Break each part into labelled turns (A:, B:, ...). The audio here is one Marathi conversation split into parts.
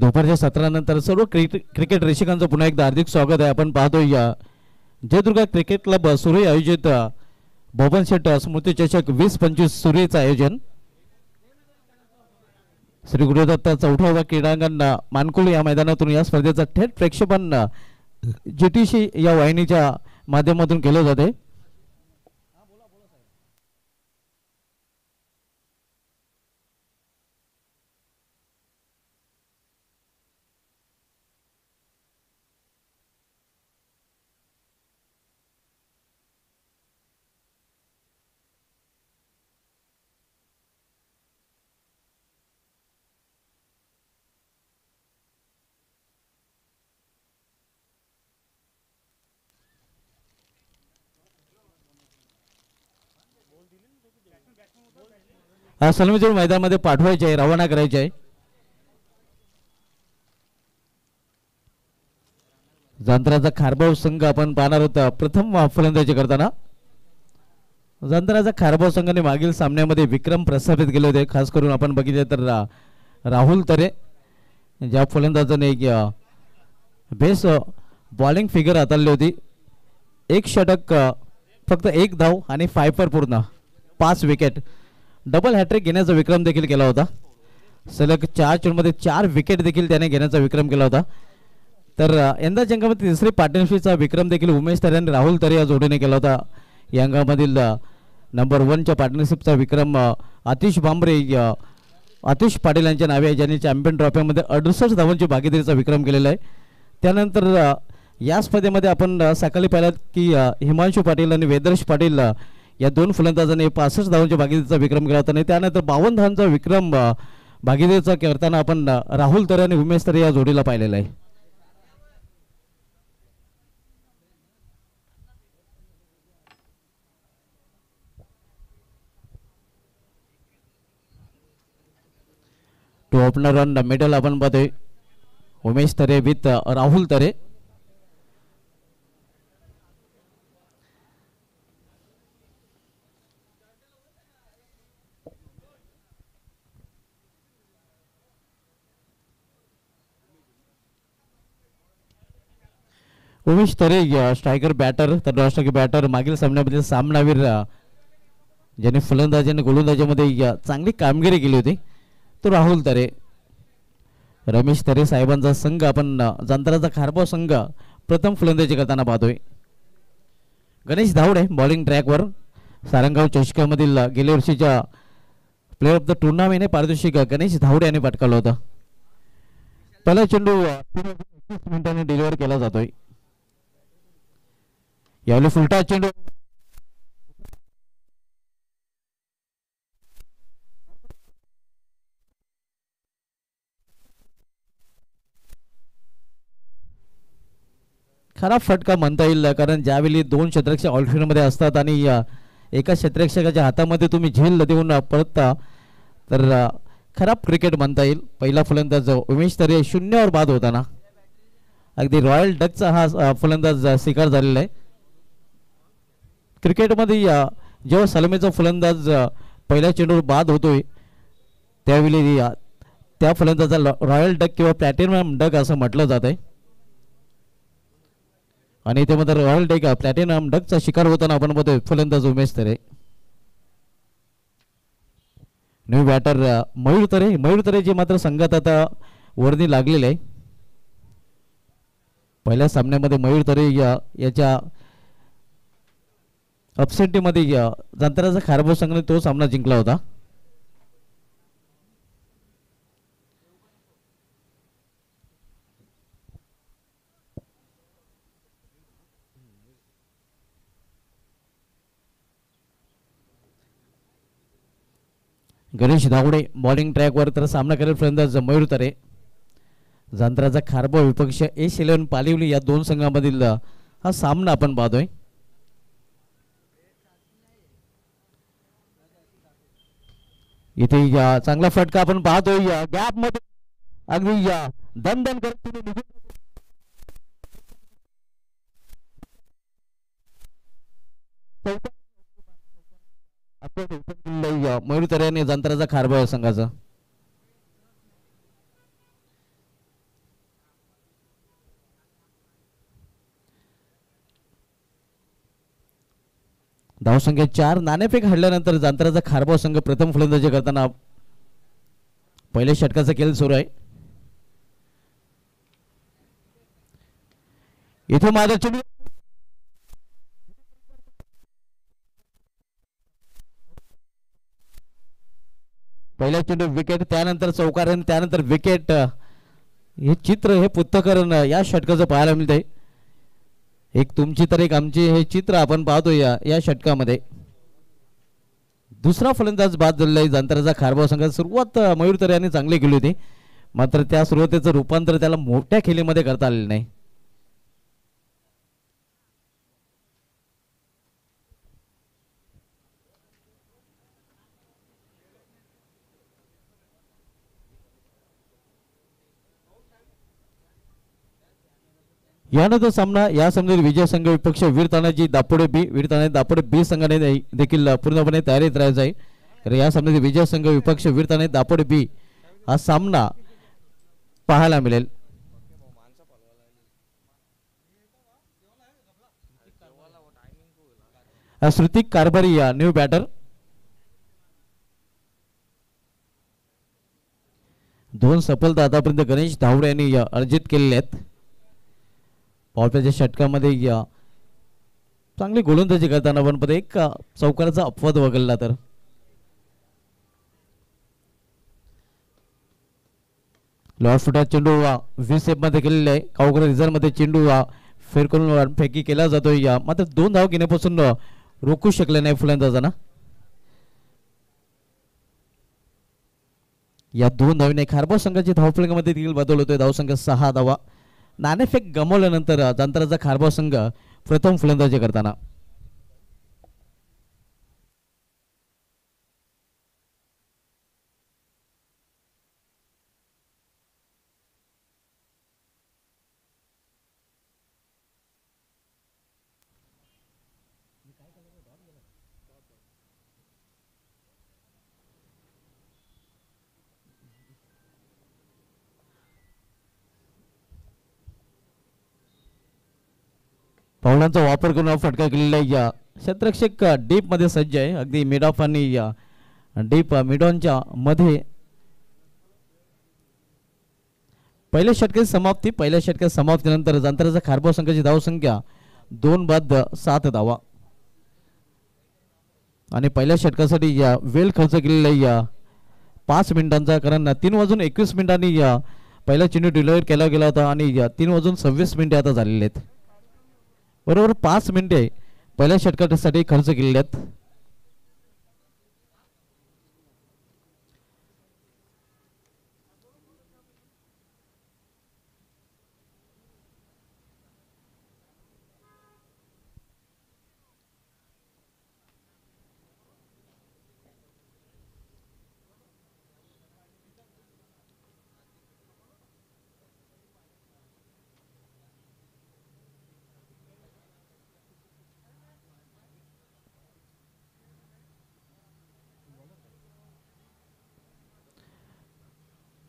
A: दुपारच्या सत्रानंतर सर्व क्रिकेट रसिकांचं पुन्हा एकदा हार्दिक स्वागत आहे. आपण पाहतोय जयदुर्गा क्रिकेट क्लब सुरई आयोजित भवन शेट स्मृती चषक 2025 सुरईचं आयोजन श्री गुरुदत्त चौथावा क्रीडांगण मानकुल या मैदानातून या स्पर्धेचं थेट प्रेक्षेपण GTC या वाहिनीच्या माध्यमातून केलं जाते. सलामीजोड मैदानामध्ये पाठवायचे आहे, रवाना करायचे आहे. जांतराचा खारबाव संघ आपण पाहणार होता प्रथम फलंदाजी करताना. जांतराचा खारबाव संघाने मागील सामन्यामध्ये विक्रम प्रस्थापित केले होते. खास करून आपण बघितले तर राहुल तरे ज्या फलंदाजाने बेस बॉलिंग फिगर हाताळली होती. एक षटक, फक्त एक धाव आणि 5 फॉर पूर्ण 5 विकेट, डबल हॅट्रिक घेण्याचा विक्रम देखील केला होता. सलग 4 चेंडूमध्ये 4 विकेट देखील त्याने घेण्याचा विक्रम केला होता. तर यंदाच्या अंकामध्ये तिसरी पार्टनरशिपचा विक्रम देखील उमेश तरे आणि राहुल तरे या जोडीने केला होता. या अंकामधील नंबर 1च्या पार्टनरशिपचा विक्रम आतिश भांबरे आतिश पाटील यांच्या नावे आहे, ज्यांनी चॅम्पियन ट्रॉफीमध्ये 68 धावांची भागीदारीचा विक्रम केलेला आहे. त्यानंतर या स्पर्धेमध्ये आपण सकाळी पाहिलात की हिमांशू पाटील आणि वेदर्श पाटील या दोन फलंदाजांनी 65 धावांच्या भागीदारीचा विक्रम केला होता. आणि त्यानंतर 52 धावांचा विक्रम भागीदारीचा करताना आपण राहुल तरे आणि उमेश तरे या जोडीला पाहिलेला आहे. Two opener on the middle आपण पाहतोय Umesh Tare with Rahul Tare. Umesh Tare striker batter, तर राष्ट्रीय बॅटर. मागील सामन्यामध्ये सामनावीर ज्याने फलंदाजी आणि गोलंदाजीमध्ये चांगली कामगिरी केली होती तो राहुल तरे. रमेश तरे साहेबांचा संघ आपण जांतराचा खारबाव संघ प्रथम फलंदाजी करताना पाहतोय. गणेश धावडे बॉलिंग ट्रॅकवर. सारंगाव चषकामधील गेल्या वर्षीच्या प्लेअर ऑफ द टुर्नामेंट पारितोषिक गणेश धावडे यांनी पटकावलं होतं. पहिला चेंडू 21 मिनिटांनी डिलिव्हर केला जातोय. यावेळी फुलटा चेंडू खराब फटका म्हणता येईल, कारण ज्यावेळी 2 क्षेत्ररक्षक ऑलफिल्डमध्ये असतात आणि एका क्षेत्ररक्षकाच्या हातामध्ये तुम्ही झेल देऊन पळता तर खराब क्रिकेट म्हणता येईल. पहिला फलंदाज उमेश तरे 0वर बाद होताना अगदी रॉयल डकचा हा फलंदाज स्वीकार झालेला आहे. क्रिकेटमध्ये जेव्हा सलामीचा फलंदाज पहिल्या चेंडूवर बाद होतोय त्यावेळी त्या फलंदाजाला रॉयल डक किंवा प्लॅटिनम डक असं म्हटलं जात आहे. आणि ते मात्र रॉयल डक प्लॅटिनम डकचा शिकार होताना आपण बघतोय फलंदाज उमेश तरे. न्यू बॅटर मयूर तरे. मयूर तरे जे मात्र संघात आता वर्णी लागलेले आहे. पहिल्या सामन्यामध्ये मयूर तरे याच्या अपसेंटीमध्ये जांतराचा खारबाव संघाने तो सामना जिंकला होता. गणेश धावडे बॉलिंग ट्रॅकवर, तर सामना करेल फलंदाज मयूर तरे. जांतराचा खारबाव विपक्ष S11 पालिवली या दोन संघांमधील हा सामना आपण पाहतोय. इथे चांगला फटका आपण पाहतोय. गॅप मध्ये अगदी दणदण करत मयूर तरे आणि जांतराचा खारबाव संघाचा. धावसंख्या 4 नाणेफेक हडल्यानंतर जांतराचा खारबाव संघ प्रथम फलंदाजी करताना पहिल्या षटकाचा खेळ सुरू आहे. इथे माझा चेंडू पहिला चेंडू विकेट, त्यानंतर चौकार आणि त्यानंतर विकेट. हे चित्र हे पुस्तकरण या षटकाचं पाहायला मिळतंय. एक तुमची तर एक आमची हे चित्र आपण पाहतो या षटकामध्ये. दुसरा फलंदाज बाद झालेला आहे जांतराचा खारबाव संघ. सुरुवात मयूर तर यांनी चांगली केली होती, मात्र त्या सुरुवातीचं रूपांतर त्याला मोठ्या खेळीमध्ये करता आलेलं नाही. यानंतर सामना या सामन्यातील विजय संघ विपक्ष वीर तानाजी दापोडे बी संघाने देखील पूर्णपणे तयारीत राहायचं आहे. तर या सामन्यातील विजय संघ विपक्ष वीर तानाजी दापोडे बी हा सामना पाहायला मिळेल. श्रुतिक कारभारी या न्यू बॅटर. 2 सफलता आतापर्यंत गणेश धावडे यांनी अर्जित केलेल्या आहेत. पावसाच्या षटकामध्ये चांगली गोलंदाजी करताना पण एक चौकाराचा अपवाद वगळला तर लॉर्ड फुटा चेंडू 20 मध्ये केलेला आहे. कावकर रिझर्व मध्ये चेंडू फेर करून फेकी केला जातोय, मात्र 2 धाव घेण्यापासून रोखू शकले नाही फलंदाजांना. या 2 धावीने खारबाव संघाची धावफलकामध्ये देखील बदल होतोय. धावसंख्या 6 धावा. नाणेफेक गमावल्यानंतर जांतराचा खारबाव संघ प्रथम फलंदाजी करताना पावलांचा वापर करून फटका केलेला या क्षेत्ररक्षक डीप मध्ये सज्ज आहे. अगदी मिड ऑफ आणि डीप मिडॉनच्या मध्ये पहिल्या षटकाची समाप्तीनंतर जांतराचा खारबाव संघाची धावसंख्या 2 बाद 7 धावा आणि पहिल्या षटकासाठी वेळ खर्च केलेला 5 मिनिटांचा, कारण 3:21 मिनिटांनी पहिला चेंडू डिलिव्हर केला गेला होता आणि 3:26 मिनिटे आता झालेले आहेत. बरोबर 5 मिनिटे पहिल्या षटकासाठी खर्च केलेले आहेत.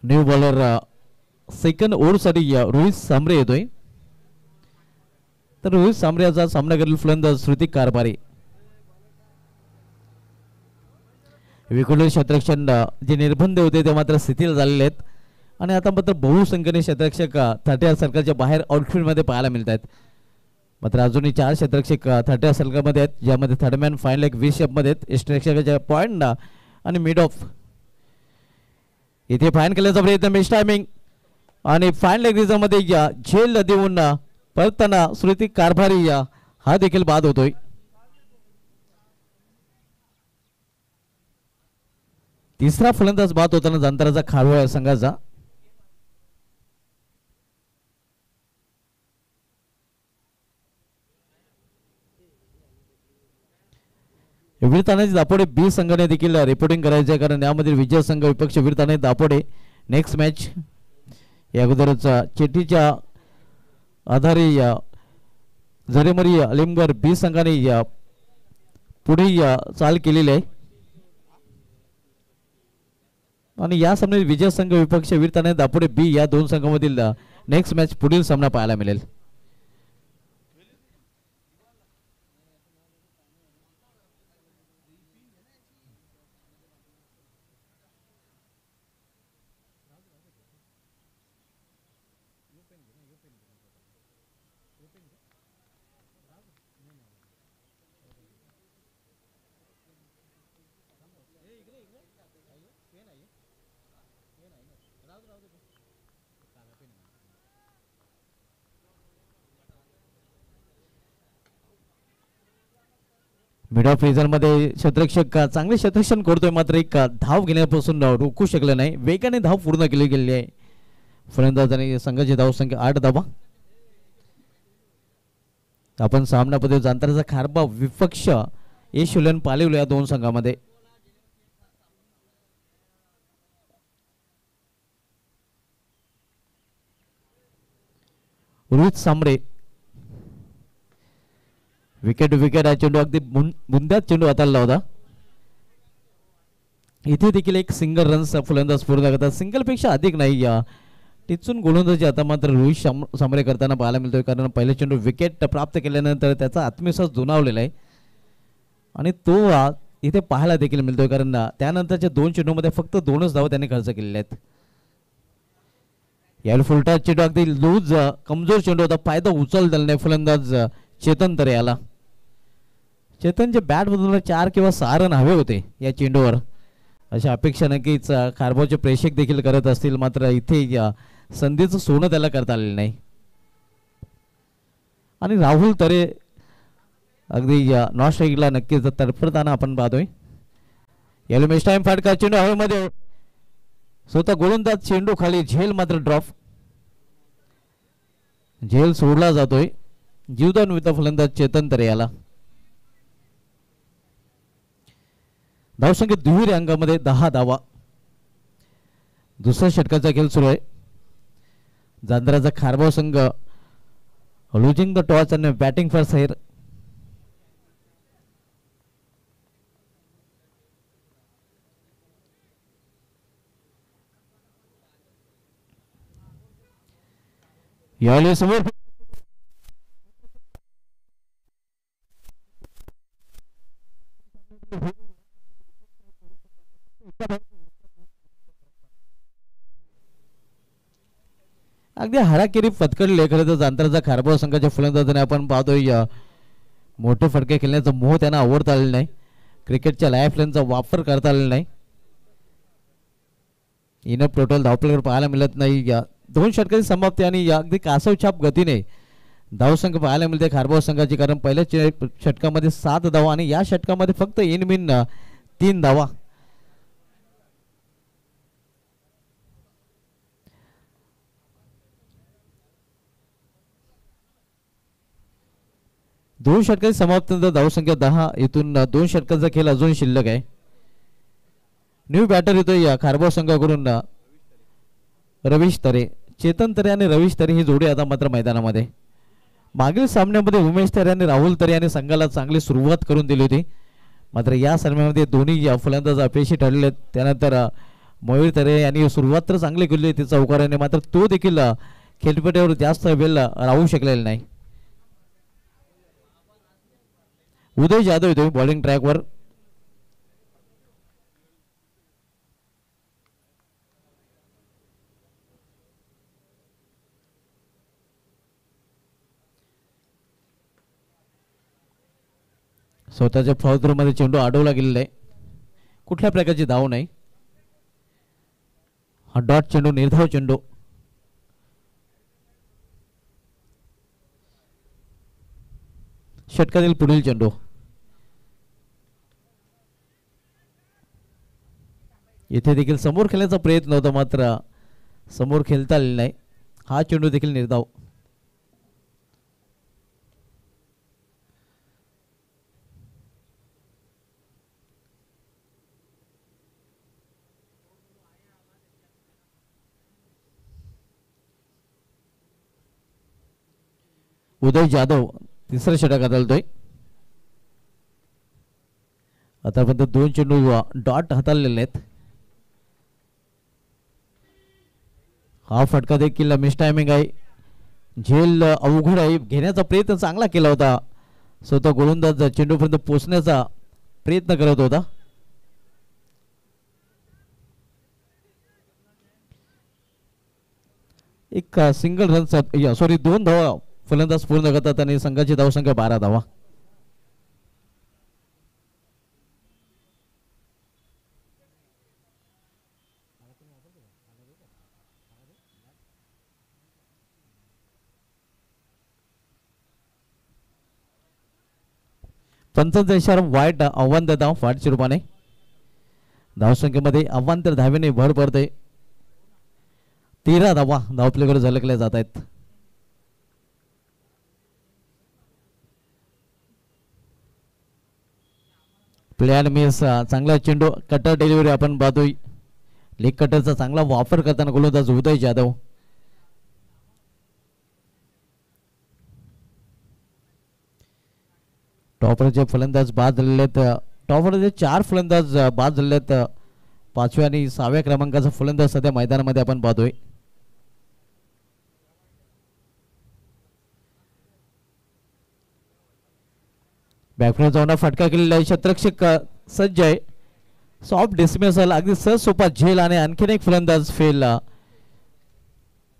A: न्यू बॉलर सेकंड ओव्हरसाठी रोहित सांबरे येतोय. तर रोहित सांबरेचा सामना करेल फलंदाज श्रुतिक कारभारी. विखुरलेले क्षेत्ररक्षण जे निर्बंध होते ते मात्र शिथिल झालेले आहेत आणि आता मात्र बहुसंख्येने क्षेत्ररक्षक 30 सर्कलच्या बाहेर आउटफील्डमध्ये पाहायला मिळत आहेत. मात्र अजूनही 4 क्षेत्ररक्षक 30 सर्कलमध्ये आहेत, ज्यामध्ये थर्डमॅन फाईन लेग व्ही शेपमध्ये आहेत. क्षेत्ररक्षकाच्या पॉइंट आणि मिड ऑफ इथे फाईन केल्याचा प्रयत्न मिस टायमिंग आणि फाईन लेग रिझर्वमध्ये झेल देऊन परतताना श्रुतिक कारभारी हा देखील बाद होतोय. तिसरा फलंदाज बाद होताना जांतराचा खारबाव संघाचा. वीर तानाजी दापोडे बी संघाने देखील रिपोर्टिंग करायचे आहे, कारण यामध्ये विजय संघ विपक्ष वीर तानाजी दापोडे नेक्स्ट मॅच या अगोदरच चिठ्ठीच्या आधारे झरेमरी अलिमगड बी संघाने पुढे चाल केलेली आहे आणि या सामन्यात विजय संघ विपक्ष वीर तानाजी दापोडे बी या 2 संघांमधील नेक्स्ट मॅच पुढील सामना पाहायला मिळेल. मिड ऑफ मध्ये क्षेत्ररक्षक चांगले क्षेत्ररक्षण करतोय, मात्र एक धाव घेण्यापासून रोखू शकले नाही. वेगाने धाव पूर्ण केली गेली आहे. फलंदाजांनी संघाची धावसंख्या 8 धावा. आपण सामन्यामध्ये जांतराचा खारबा विपक्ष यशोलन पालिवलं या दोन संघामध्ये. रोहित सांबरे विकेट विकेट हा चेंडू अगदी बुंद्यात चेंडू हाताळला होता. इथे देखील एक सिंगल रन्स फलंदाज पूर्ण करतात. सिंगल पेक्षा अधिक नाही. या टिचून गोलंदाजी आता मात्र रोहित सांबरे करताना पाहायला मिळतोय, कारण पहिले चेंडू विकेट प्राप्त केल्यानंतर त्याचा आत्मविश्वास दुणावलेला आहे आणि तो इथे पाहायला देखील मिळतोय, कारण त्यानंतरच्या दोन चेंडूमध्ये फक्त 2च धावा त्यांनी खर्च केलेल्या आहेत. यावेळी फुलटा चेंडू अगदी लूज कमजोर चेंडू होता. फायदा उचलला नाही फलंदाज चेतन तरे याला. चेतनच्या बॅट मधून 4 किंवा 6 रन हवे होते या चेंडूवर, अशा अपेक्षा नक्कीच खारबावचे प्रेक्षक देखील करत असतील. मात्र इथे या संधीचं सोनं त्याला करता आलेलं नाही आणि राहुल तरे अगदी या नॉस्ट्राईकला नक्कीच तडफडताना आपण पाहतोय. यावेळी मिस टाइम फाटका चेंडू हवेमध्ये, स्वतः गोलंदाज चेंडू खाली, झेल मात्र ड्रॉप. झेल सोडला जातोय. जीवदान विता फलंदाज चेतन तरे याला. धावसंख्या दुहेरी अंकामध्ये 10 धावा. दुसऱ्या षटकाचा खेळ सुरू आहे. जांजराचा खारबाव संघ लुजिंग द टॉस आणि बॅटिंग फॉर सैर. यावेळी समोर अगदी हाराकिरी पत्करले. खरं तर जांतराचा खारबाव संघाच्या फलंदाजाने आपण पाहतोय मोठे फटके खेळण्याचा मोह त्यांना आवडता आलेला नाही. क्रिकेटच्या लाईफ लाईनचा वापर करता आलेला नाही. इनफ टोटल धावपलकर पाहायला मिळत नाही. या 2 षटकाची समाप्ती आणि या अगदी कासवछाप गतीने धावसंख्या पाहायला मिळते खारबाव संघाची, कारण पहिल्या षटकामध्ये 7 धावा आणि या षटकामध्ये फक्त इनमिन 3 धावा. दोन षटकाची समाप्तीनंतर धावसंख्या 10. इथून 2 षटकाचा खेळ अजून शिल्लक आहे. न्यू बॅटर येतोय या खारबाव संघाकडून रवीश तरे. चेतन तरे आणि रवीश तरे ही जोडी आता मात्र मैदानामध्ये. मागील सामन्यामध्ये उमेश तरे आणि राहुल तरे यांनी संघाला चांगली सुरुवात करून दिली होती, मात्र या सामन्यामध्ये दोन्ही या फलंदाज अपयशी ठरले. त्यानंतर मयूर तरे यांनी सुरुवात तर चांगली केली होती चौकाराने, मात्र तो देखील खेळपट्टीवर जास्त वेळ राहू शकलेला नाही. उदय जाधव येतोय बॉलिंग ट्रॅकवर. स्वतःच्या फॉलथ्रोमध्ये चेंडू अडवला गेलेला आहे. कुठल्या प्रकारची धाव नाही. हा डॉट चेंडू, निर्धाव चेंडू. षटकातील पुढील चेंडू. इथे देखील समोर खेळण्याचा प्रयत्न होता, मात्र समोर खेळता आलेला नाही. हा चेंडू देखील निर्धाव. उदय जाधव तिसऱ्या षटकात आलतोय. आतापर्यंत 2 चेंडू डॉट हाताळलेले आहेत. हा फटका देखील मिस टायमिंग आहे. झेल अवघड आहे. घेण्याचा प्रयत्न चांगला केला होता. स्वतः गोलंदाज चेंडूपर्यंत पोहोचण्याचा प्रयत्न करत होता. एक सिंगल रन, सॉरी 2 धावा फलंदाज पूर्ण करतात आणि संघाची धावसंख्या 12 धावा. पंचांचा इशारा वाईट आव्हान देत आहोत वाटच्या रूपाने. धावसंख्येमध्ये अवांतर धावेने भर पडते. 13 धावा धावपलीकडे झलकल्या जात आहेत. प्लेयर मिस चांगला चेंडू कटर डिलिव्हरी आपण पाहतोय. लेग कटरचा चांगला वापर करताना गोलंदाज उदय जाधव. टॉपरचे फलंदाज बाद झालेले आहेत. टॉपरचे 4 फलंदाज बाद झालेले आहेत. 5व्या आणि 6व्या क्रमांकाचा फलंदाज सध्या मैदानामध्ये आपण पाहतोय. बॅकफ्रंट जाऊन फटका केलेला आहे. क्षेत्ररक्षक सज्ज आहे. सॉफ्ट डिसमिसल अगदी सहज सोपा झेल आणि आणखीन एक फलंदाज फेल.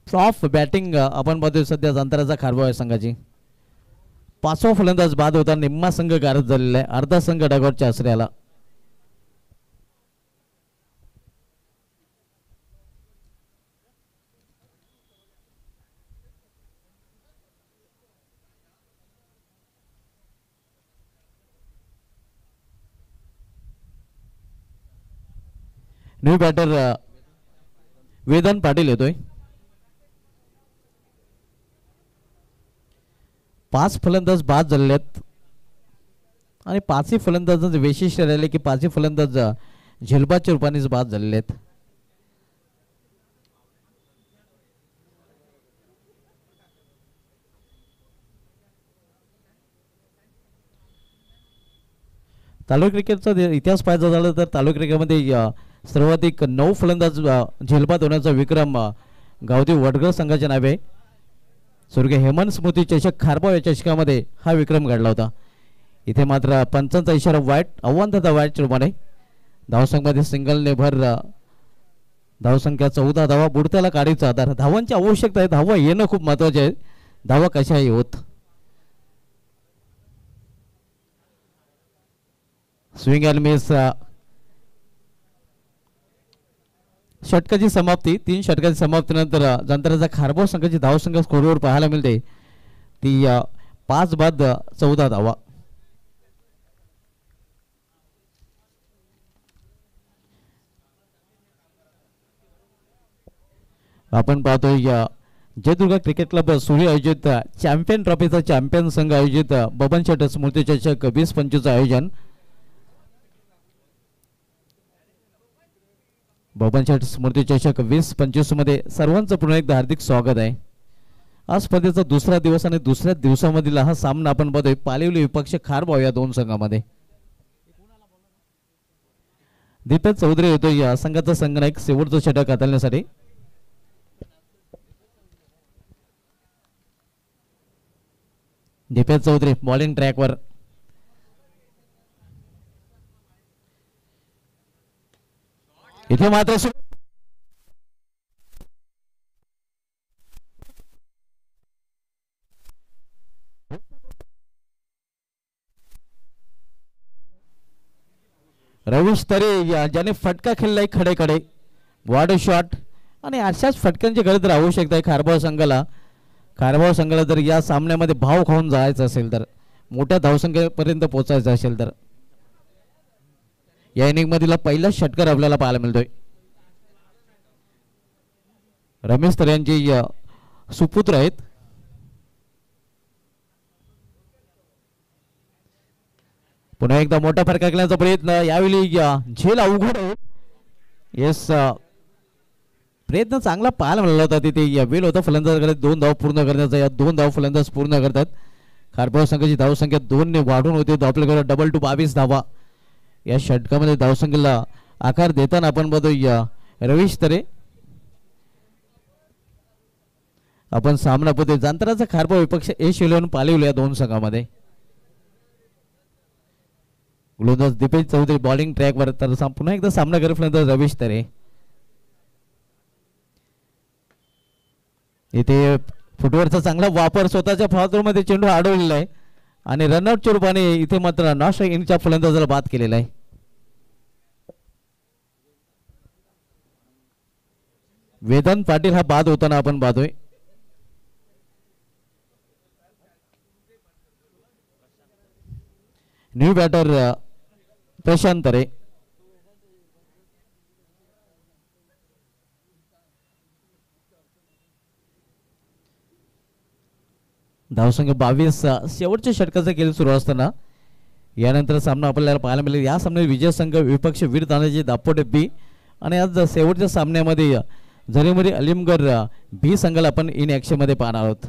A: सॉफ्ट बॅटिंग आपण पाहतोय सध्या अंतराचा खारबा आहे संघाची. 5वा फलंदाज बाद होता. निम्मा संघ गारद झालेला आहे. अर्धा संघ डागवरच्या आश्रयाला. न्यू बॅटर वेदन पाटील येतोय. 5 फलंदाज बाद झालेले आहेत आणि 5ही फलंदाजांचं वैशिष्ट्य राहिले की 5ही फलंदाज झेलबाच्या रूपाने बाद झालेले आहेत. तालुका क्रिकेटचा इतिहास पाहायचा झाला तर तालुका क्रिकेटमध्ये सर्वाधिक 9 फलंदाज झेलबाद होण्याचा विक्रम गावठी वडगर संघाच्या नावे आहे. स्वर्गीय हेमंत स्मृती चषक खारबाव या चषकामध्ये हा विक्रम घडला होता. इथे मात्र पंचांचा इशारा वाईट आव्हान देता वाईट रूपाने. धावसंख्येमध्ये सिंगलने भर धावसंख्या 14 धावा. बुडत्याला काढीचा आधार. धावांची आवश्यकता आहे. धावा येणं खूप महत्वाचे आहे. धावा कशाही होत. Swing and miss. षटकाची समाप्ती. 3 षटकाची समाप्तीनंतर जंत्राचा खारबाव संघाची धावसंख्या स्कोरवर पाहायला मिळते ती 5 बाद 14 धावा. आपण पाहतोय जयदुर्गा क्रिकेट क्लब सुरी आयोजित चॅम्पियन ट्रॉफीचा चॅम्पियन संघ आयोजित बबन शेठ स्मृती चषक 20-25 आयोजन. बबन शेठ स्मृती चषक 20-25 मध्ये सर्वांचं पुन्हा एकदा हार्दिक स्वागत आहे. आज स्पर्धेचा दुसरा दिवस आणि दुसऱ्या दिवसामधील हा सामना आपण बघतोय पालिवली विपक्ष खारबाव या 2 संघामध्ये. दीपेश चौधरी येतोय या संघाचा संघनायक शेवटचं षटक हाताळण्यासाठी. दीपेश चौधरी बॉलिंग ट्रॅकवर. इथे मात्र रवीश तरे ज्याने फटका खेळलाय खडेकडे वाड शॉट आणि अशाच फटक्यांची गरज तर आवश्यकता आहे खारबाव संघाला. खारबाव संघाला जर या सामन्यामध्ये भाव खाऊन जायचं असेल तर मोठ्या धावसंख्येपर्यंत पोहोचायचं असेल तर या इनिंग मधील पहिला षटकार आपल्याला पाहायला मिळतोय. रमेश तर यांची सुपुत्र आहेत. पुन्हा एकदा मोठा फरक करण्याचा प्रयत्न. यावेळी झेल अवघड आहे. येस प्रयत्न चांगला पाहायला मिळाला होता. तिथे वेळ होता फलंदाजाकडे 2 धाव पूर्ण करण्याचा. या 2 धाव फलंदाज पूर्ण करतात. खारबाव संघाची धावसंख्या 2 ने वाढून होते. आपल्याकडे डबल टू 22 धावा. या षटकामध्ये धावसंख्येला आकार देताना आपण बघतोय रवीश तरे. आपण सामना बघतोय जांतराचा खारबाव विपक्ष A11 पालिवली या 2 संघामध्ये. गोलंदाज दीपेश चौधरी बॉलिंग ट्रॅकवर तर पुन्हा एकदा सामना करत फलंदाज रवीश तरे. इथे फुटवर्कचा चांगला वापर. स्वतःच्या फाउलमध्ये चेंडू अडवलेला आहे आणि रनआउटच्या रूपाने इथे मात्र नॉट इनिंगच्या फलंदाजाला बाद केलेला आहे. वेदन पाटील हा बाद होताना आपण पाहतोय. न्यू बॅटर प्रशांत तरे. धावसंख्या 22. शेवटच्या षटकाचा खेळ सुरू असताना यानंतर सामना आपल्याला पाहायला मिळेल. या सामन्यात विजय संघ विपक्ष वीर तानाजी दापोटे बी आणि आज शेवटच्या सामन्यामध्ये झरीमरी अलिमगड बी संघाला आपण इन ॲक्शन मध्ये पाहणार आहोत.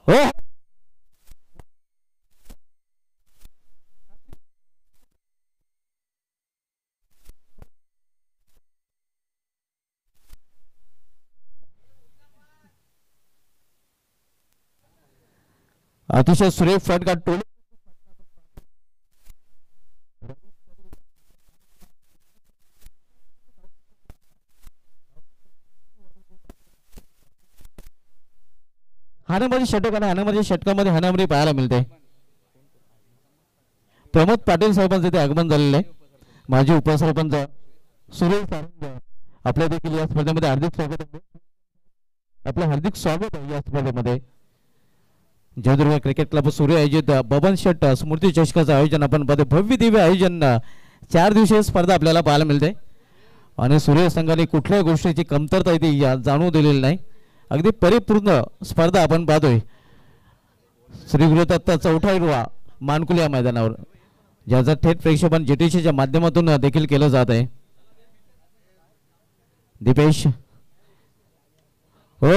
A: हो अतिशय सुरेख फटका टोल हाणामारी षटक आणि हाणामारी षटकामध्ये हाणामारी पाहायला मिळते. प्रमोद पाटील साहेबांचे इथे आगमन झालेले आहे. माजी उपसरपंच सुरेश सारंग आपल्या देखील या स्पर्धेमध्ये हार्दिक स्वागत आहे. आपलं हार्दिक स्वागत आहे या स्पर्धेमध्ये. जयदुर्ग क्रिकेट क्लब सूर्य आयोजित बबन शेट स्मृती चषकाचं आयोजन आपण पाहतो. भव्य दिव्य आयोजन 4 दिवसीय स्पर्धा आपल्याला पाहायला मिळते आणि सूर्य संघाने कुठल्याही गोष्टीची कमतरता इथे जाणवू दिलेली नाही. अगदी परिपूर्ण स्पर्धा आपण पाहतोय श्री गुरुदत्त चौथा हिरवा मानकुल या मैदानावर, ज्याचं थेट प्रेक्षेपण जीटीसीच्या माध्यमातून देखील केलं जात आहे. दीपेश हो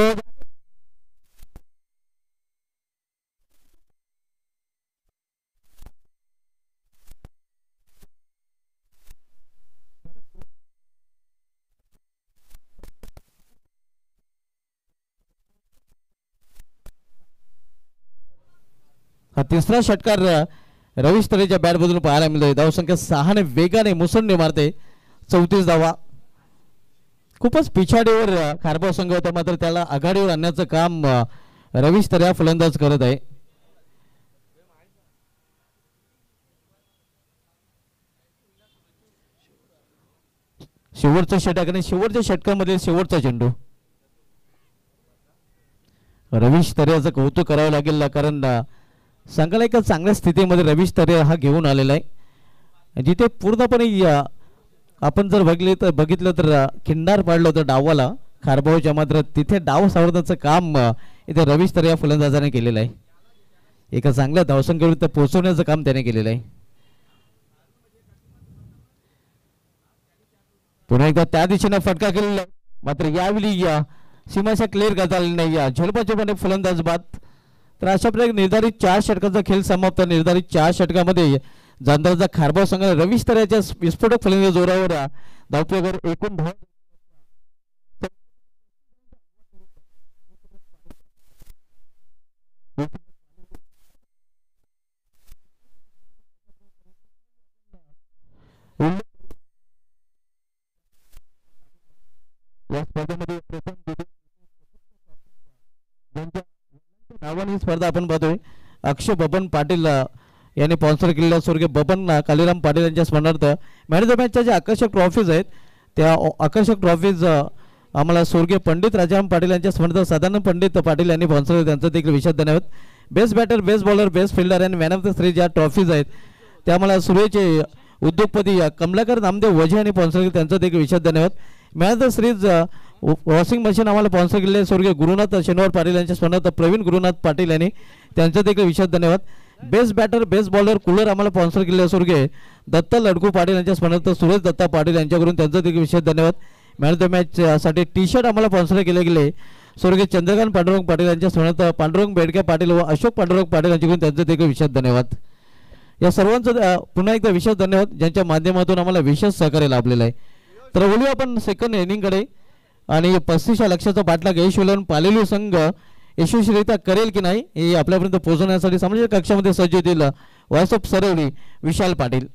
A: 3रा षटकार रवीश तरेच्या बॅट बदलून पाहायला मिळतोय. धावसंख्या 6 ने वेगाने मुसंडी मारते. 34 धावा. खूपच पिछाडीवर खारबाव संघ होता, मात्र त्याला आघाडीवर आणण्याचं काम रवीश तरे फलंदाज करत आहे. शेवटचा षटक आणि शेवटच्या षटकामध्ये शेवटचा चेंडू. रवीश तरेचं कौतुक करावं लागेल, कारण संघाला एका चांगल्या स्थितीमध्ये रवीश तरे हा घेऊन आलेला आहे. जिथे पूर्णपणे आपण जर बघितलं तर खिंडार पाडलं होतं डावाला खारबावच्या, मात्र तिथे डाव सावरण्याचं काम इथे रवीश तरे या फलंदाजाने केलेलं आहे. एका चांगल्या धावसंख्येवर पोहोचवण्याचं काम त्याने केलेलं आहे. पुन्हा एकदा त्या दिशेने फटका केलेला, मात्र यावेळी सीमाशा क्लिअर करता आली नाही. झेलपाचे पण फलंदाज बाद. तर अशा प्रकारे निर्धारित 4 षटकांचा खेळ समाप्त. निर्धारित 4 षटकामध्ये जामदारचा खारबाव संघाने रवीश तरेच्या विस्फोटक फलंदाजी जोरावर धावपैकीवर एकूण धाव या स्पर्धेमध्ये प्रथम नावाने स्पर्धा आपण पाहतोय. अक्षय बबन पाटील यांनी स्पॉन्सर केलेल्या स्वर्गीय बबन कालीराम पाटील यांच्या स्मरणार्थ मॅन ऑफ द मॅचच्या ज्या आकर्षक ट्रॉफीज आहेत, त्या आकर्षक ट्रॉफीज आम्हाला स्वर्गीय पंडित राजाराम पाटील यांच्या स्मरणार्थ सदानंद पंडित पाटील यांनी स्पॉन्सर केले. त्यांचं देखील विशेष धन्यवाद. Best batter, best bowler, best fielder आणि मॅन ऑफ द सीरीज ज्या ट्रॉफीज आहेत त्या आम्हाला सूर्यचे उद्योगपती कमलाकर नामदेव वजे यांनी स्पॉन्सर केले. त्यांचं देखील विशेष धन्यवाद. Man of the series washing machine आम्हाला स्पॉन्सर केले स्वर्गीय गुरुनाथ शनिवार पाटील यांच्या स्मरणार्थ प्रवीण गुरुनाथ पाटील यांनी, त्यांचं देखील विशेष धन्यवाद. Best batter, best bowler cooler आम्हाला स्पॉन्सर केले स्वर्गीय दत्ता लडकू पाटील यांच्या स्मरणार्थ सुरेश दत्ता पाटील यांच्याकडून, त्यांचं देखील विशेष धन्यवाद. मॅन ऑफ द मॅच साठी टी शर्ट आम्हाला स्पॉन्सर केले गेले स्वर्गीय चंद्रकांत पांडुरंग पाटील यांच्या स्मरणार्थ पांडुरंग बेडके पाटील व अशोक पांडुरंग पाटील यांच्याकडून, त्यांचं देखील विशेष धन्यवाद. या सर्वांचं पुन्हा एकदा विशेष धन्यवाद, ज्यांच्या माध्यमातून आम्हाला विशेष सहकार्य लाभलेलं आहे. तर बोलूया आपण सेकंड इनिंगकडे. आणि 35 लक्षाचा पाठलाग यशवंत पालेलू संघ यशस्वीरित्या करेल की नाही हे आपल्यापर्यंत पोहोचवण्यासाठी सामाजिक कक्षामध्ये सज्ज होतील व्हॉट्सअप सरवली Vishal Patil.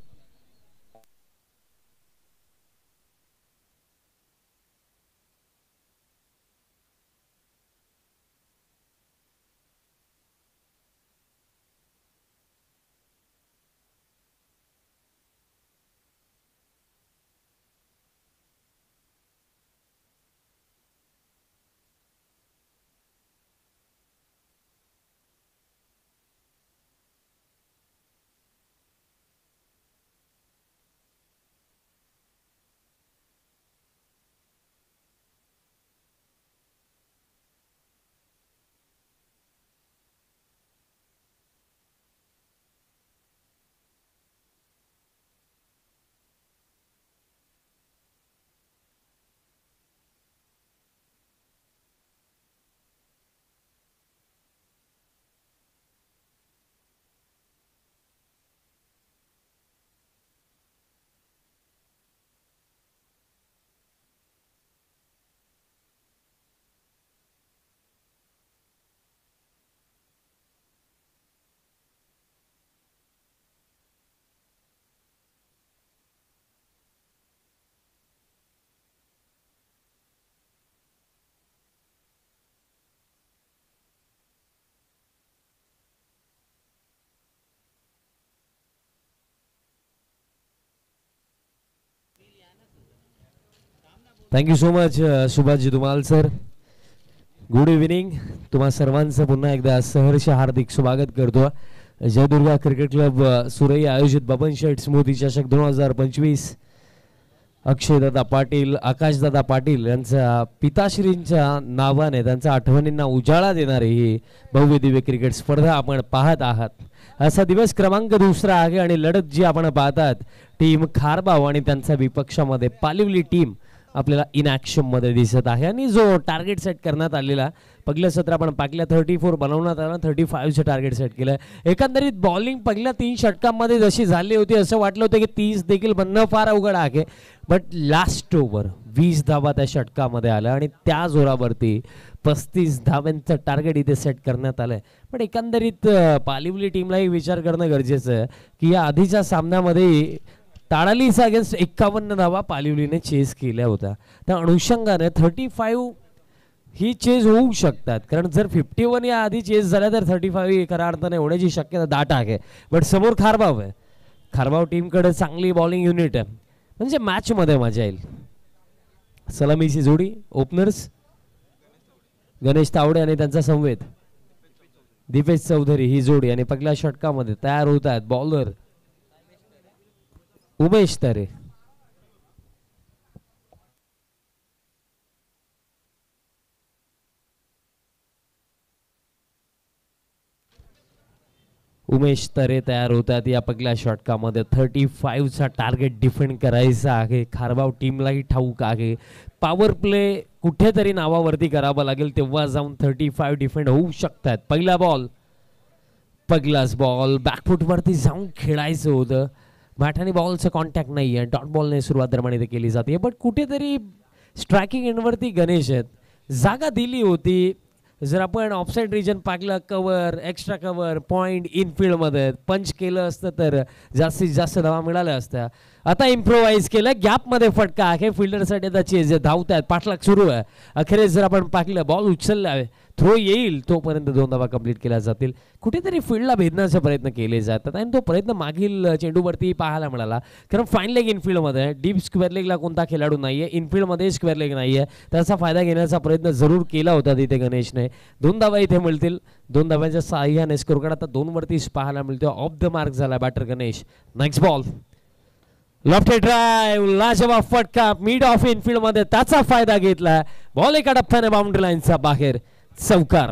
B: Thank you so much Subhashji Dhumal sir. Good evening. तुम्हा सर्वांचं पुन्हा एकदा सहर्ष हार्दिक स्वागत करतो. जयदुर्गा क्रिकेट क्लब सुरई आयोजित बबन शेठ स्मृती चषक 2025 अक्षयदादा पाटील, आकाशदादा पाटील यांच्या पिताश्रींच्या नावाने त्यांच्या आठवणींना उजाळा देणारी ही भव्य दिव्य क्रिकेट स्पर्धा आपण पाहत आहात. असा दिवस क्रमांक दुसरा आहे आणि लढत जी आपण पाहतात टीम खारबाव आणि त्यांच्या विपक्षामध्ये पालिवली टीम आपल्याला इन ॲक्शन मध्ये दिसत आहे. आणि जो टार्गेट सेट करण्यात आलेला पहिलं सत्र आपण पाहिलं 34 बनवण्यात आलं, 35चं टार्गेट सेट केलं. एकंदरीत बॉलिंग पहिल्या 3 षटकांमध्ये जशी झाली होती असं वाटलं होतं की 30 देखील बनणं फार अवघड आहे. बट लास्ट ओव्हर 20 धावा त्या षटकामध्ये आल्या आणि त्या जोरावरती 35 धाव्यांचं टार्गेट इथे सेट करण्यात आलंय. पण एकंदरीत पालिवली टीमलाही विचार करणं गरजेचं आहे की या आधीच्या सामन्यामध्ये ताडालीस अगेन्स्ट 51 धावा पालिवलीने चेस केल्या होत्या. त्या अनुषंगाने 35 ही चेस होऊ शकतात, कारण जर 51 या आधी चेस झाल्या तर 35 खऱ्या अर्थाने होण्याची शक्यता दाट आहे. बट समोर खारबाव आहे. खारबाव टीमकडे चांगली बॉलिंग युनिट आहे, म्हणजे मॅचमध्ये मजा येईल. सलामीची जोडी ओपनर्स गणेश तावडे आणि त्यांचा संवेद दीपेश चौधरी ही जोडी. आणि पहिल्या षटकामध्ये तयार होत आहेत बॉलर उमेश तरे. उमेश तरे तयार होतात या पहिल्या षटकामध्ये. 35चा टार्गेट डिफेंड करायचा आहे. खारबाव टीमलाही ठाऊक आहे पॉवर प्ले कुठेतरी नावावरती करावा लागेल तेव्हा जाऊन 35 डिफेंड होऊ शकतात. पहिला बॉल, पहिलाच बॉल बॅकफुटवरती जाऊन खेळायचं होतं. बॅट बॉलचं कॉन्टॅक्ट नाही आहे. डॉट बॉलने सुरुवात दरम्यान केली जाते. बट कुठेतरी स्ट्रायकिंग एंडवरती गणेश आहेत. जागा दिली होती. जर आपण ऑफसाईड रिजन पाहिलं, कव्हर, एक्स्ट्रा कव्हर, पॉईंट इनफिल्डमध्ये पंच केलं असतं तर जास्तीत जास्त धावा मिळाल्या असत्या. आता इम्प्रोवाइज केलं, गॅपमध्ये फटका आहे. फिल्डरसाठी आता चेज धावत आहेत, पाठलाग सुरू आहे. अखेरीस जर आपण पाहिलं बॉल उचलला आहे, थ्रो येईल तोपर्यंत 2 धावा कंप्लीट केल्या जातील. कुठेतरी फील्डला भेदण्याचे प्रयत्न केले जातात आणि तो प्रयत्न मागील चेंडूवरती पाहायला मिळाला. कारण फाईन लेग इनफिल्डमध्ये, डीप स्क्वेअर लेगला कोणता खेळाडू नाही आहे, इनफिल्डमध्ये स्क्वेअर लेग नाही आहे. त्याचा फायदा घेण्याचा प्रयत्न जरूर केला होता तिथे गणेशने. 2 धावा इथे मिळतील. 2 धाव्यांच्या साह्याने स्कोर कार्ड आता 2 वरतीच पाहायला मिळतो. ऑफ द मार्क झाला batter Ganesh. Next ball, left drive, लाजवाब फटका मिड ऑफ इनफिल्ड मध्ये, त्याचा फायदा घेतला. बॉल एका टप्प्याने बाउंड्री लाईनचा बाहेर, चौकार.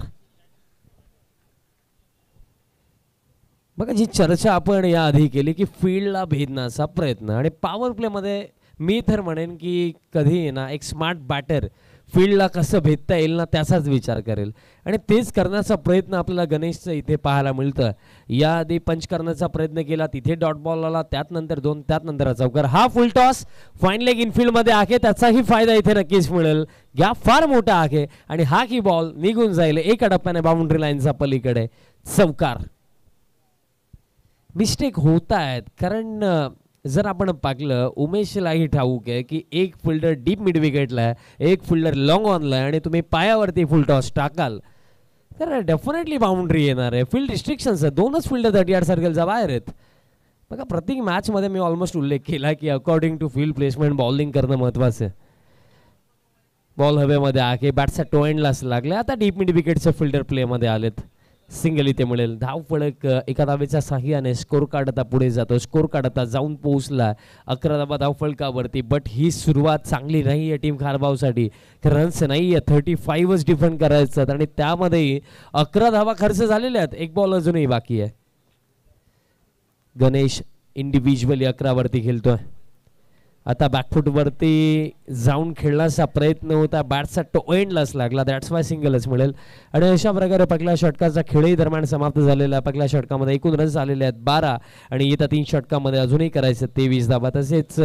B: बघा जी चर्चा आपण या आधी केली की फील्डला भेदण्याचा प्रयत्न आणि पॉवर प्ले मध्ये मी तर म्हणेन की कधी ना एक स्मार्ट बॅटर फील्डला कसं भेदता येईल ना त्याचाच विचार करेल आणि तेच करण्याचा प्रयत्न आपल्याला गणेशचं इथे पाहायला मिळतं. याआधी पंच करण्याचा प्रयत्न केला, तिथे डॉट बॉल आला, त्यात नंतर 2, त्यात नंतर चौकार. हा फुल टॉस फाईन लेग इनफिल्ड मध्ये आहे, त्याचाही फायदा इथे नक्कीच मिळेल. गॅप फार मोठा आहे आणि हा की बॉल निघून जाईल एका टप्प्याने बाउंड्री लाईनचा पलीकडे, चौकार. मिस्टेक होत आहेत कारण जर आपण पाहिलं उमेशलाही ठाऊक आहे की एक फिल्डर डीप मिड विकेटला आहे, एक फिल्डर लॉंग ऑनला आहे आणि तुम्ही पायावरती फुल टॉस टाकाल तर डेफिनेटली बाउंड्री येणार आहे. फील्ड रिस्ट्रिक्शन्स आहे, 2च फिल्डर 30 यार्ड सर्कलच्या बाहेर आहेत. बघा प्रत्येक मॅचमध्ये मी ऑलमोस्ट उल्लेख केला की according to field placement bowling करणं महत्त्वाचं आहे. बॉल हवेमध्ये आहे, बॅटचा टो एंडलाच लागले. आता डीप मिड विकेटचे फिल्डर प्लेमध्ये आलेत. सिंगल इथे मिळेल. धाव फलक एका धावेच्या साह्याने स्कोर कार्ड आता पुढे जातो. स्कोर कार्ड आता जाऊन पोहोचला 11 धावा धाव फलकावरती. बट ही सुरुवात चांगली नाही आहे टीम खारबावसाठी. रन्स नाही आहे, 35च डिफेंड करायचं आणि त्यामध्ये 11 धावा खर्च झालेल्या आहेत. एक बॉल अजूनही बाकी आहे. गणेश इंडिव्हिज्युअली 11 वरती खेळतोय. आता बॅकफुटवरती जाऊन खेळण्याचा प्रयत्न होता, बॅटचा टो एंडलाच लागला, दॅट्स वाय सिंगलच मिळेल. आणि अशा प्रकारे पहिल्या षटकाचा खेळही दरम्यान समाप्त झालेला. पहिल्या षटकामध्ये एकूण रन्स आलेले आहेत 12 आणि येत्या 3 षटकामध्ये अजूनही करायचं 23 धावा. तसेच